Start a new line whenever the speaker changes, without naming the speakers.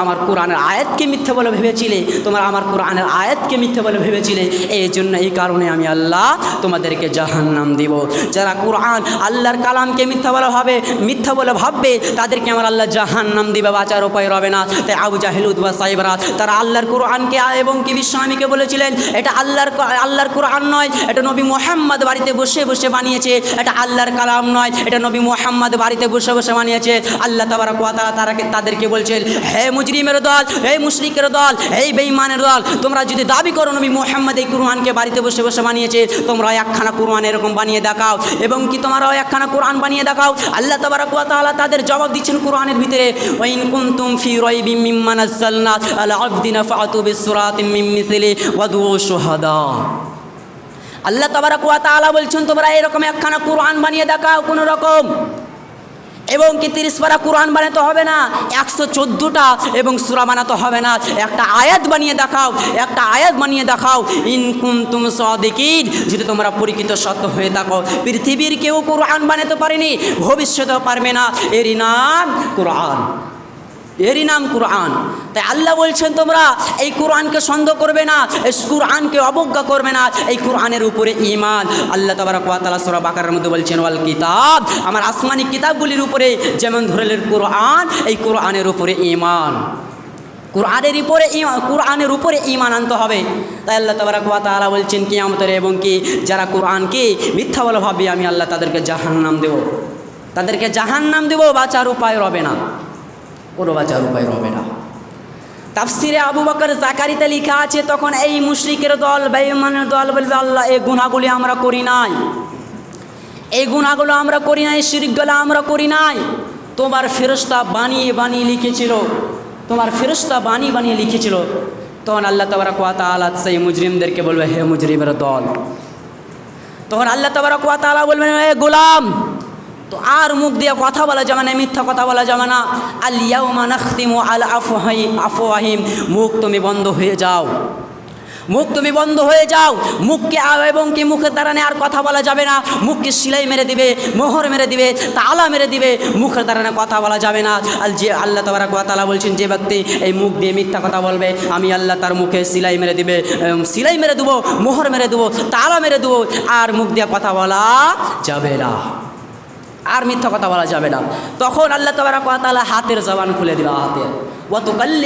আমার কোরআনের আয়াতকে মিথ্যা বলে ভেবেছিলে, তোমরা আমার কোরআনের আয়াতকে মিথ্যা বলে ভেবেছিলে, এই জন্য এই কারণে আমি আল্লাহ তোমাদেরকে জাহান্নাম দিব। যারা কোরআন আল্লাহর কালামকে মিথ্যা বলে ভাববে তাদেরকে আমার আল্লাহ জাহান্নাম দিবে, বাঁচার উপায় রবে না। তাই আবু জাহেল উতবা সাইবরা তারা আল্লাহর কোরআনকে এবং কি বিশ্বনবীকে বলেছিলেন এটা আল্লাহর কোরআন নয়, এটা নবী মুহাম্মদ বাড়িতে বসে বসে বানিয়েছে, এটা আল্লাহর কালাম নয়, এটা নবী মুহাম্মদ বাড়িতে বসে বসে বানিয়েছে। আল্লাহ তাবারক ওয়া তাআলা তাদেরকে বলছেন, হে মুজরিমের দল, হে মুশরিকের দল, হে বেঈমানের দল, তোমরা যদি দাবি করো নবী মুহাম্মদ এই কোরআনকে বাড়িতে বসে বসে বানিয়েছে, তোমরা একখানা কোরআন এরকম বানিয়ে দেখাও এবং কি তোমরাও একখানা কোরআন বানিয়ে দেখাও। আল্লাহ তাবারক ওয়া তাআলা তাদের জবাব দিচ্ছেন কোরআনের ভিতরে, ওয়া ইন কুনতুম ফি রাইবিম মিম্মা নাযালনা আলা আবদিনা ফাআতু বিসূরাতিম মিন মিসলি ওয়াদউ শুহাদা। আল্লাহ তাবারক ওয়া তাআলা বলছেন তোমরা এরকম একখানা কোরআন বানিয়ে দেখাও কোনো রকম, এবং কি 30 পারা কোরআন বানাতে হবে না, 114টা এবং সূরা বানাতে হবে না, একটা আয়াত বানিয়ে দেখাও। ইন কুনতুম সাদিকিন, যদি তোমরা পরিচিত সত্য হয়ে থাকো। পৃথিবীর কেউ কোরআন বানাতে পারেনি, ভবিষ্যতেও পারবে না, এরই নাম কোরআন। তাই আল্লাহ বলছেন তোমরা এই কোরআনকে সন্দেহ করবে না, এই কোরআনকে অবজ্ঞা করবে না, এই কোরআনের উপরে ঈমান। আল্লাহ তাবারক ওয়া তাআলা সূরা বাকারার মধ্যে বলছেন, ওয়াল কিতাব, আমার আসমানি কিতাবগুলির উপরে যেমন ধরলেন কোরআন, এই কোরআনের উপরে ঈমান, কোরআনের উপরে ঈমান আনতে হবে। তাই আল্লাহ তাবারক ওয়া তাআলা বলছেন কিয়ামতের এবং কি যারা কোরআনকে মিথ্যা বলে ভাবে আমি আল্লাহ তাদেরকে জাহান্নাম দেব, বাঁচার উপায় রবে না, কোনো বাঁচার উপায় রবে না। তাফসিরে আবু বকর জাকারিতে লেখা আছে, তখন এই মুশরিকের দল, বেঈমানের দল বলবে, আল্লাহ এই গুনাহগুলি আমরা করি নাই, এই শিরকগুলো আমরা করি নাই, তোমার ফেরেশতা বানিয়ে লিখেছিল। তখন আল্লাহ তাবারক ওয়া তাআলা সেই মুজরিমদেরকে বলবে, হে মুজরিমের দল, তখন আল্লাহ তাবারক ওয়া তাআলা বলবেন, হে গোলাম, তো আর মুখ দিয়ে কথা বলা যাবে না, মিথ্যা কথা বলা যাবে না। আল ইয়াউমা নাখতিমু আলা আফওয়াহিম, মুখ তুমি বন্ধ হয়ে যাও, মুখকে এবং কি মুখের দ্বারা আর কথা বলা যাবে না, মুখকে সিলাই মেরে দিবে, মোহর মেরে দিবে, তালা মেরে দিবে, মুখের দ্বারা কথা বলা যাবে না। আল্লাহ তাবারক ওয়া তাআলা বলছেন, যে ব্যক্তি এই মুখ দিয়ে মিথ্যা কথা বলবে আমি আল্লাহ তার মুখে সিলাই মেরে দেবো, মোহর মেরে দেবো, তালা মেরে দেবো, আর মুখ দিয়ে কথা বলা যাবে না, আর মিথ্যা কথা বলা যাবে না। তখন আল্লাহ তাবারক ওয়া তাআলা হাতের জবান খুলে দিবে,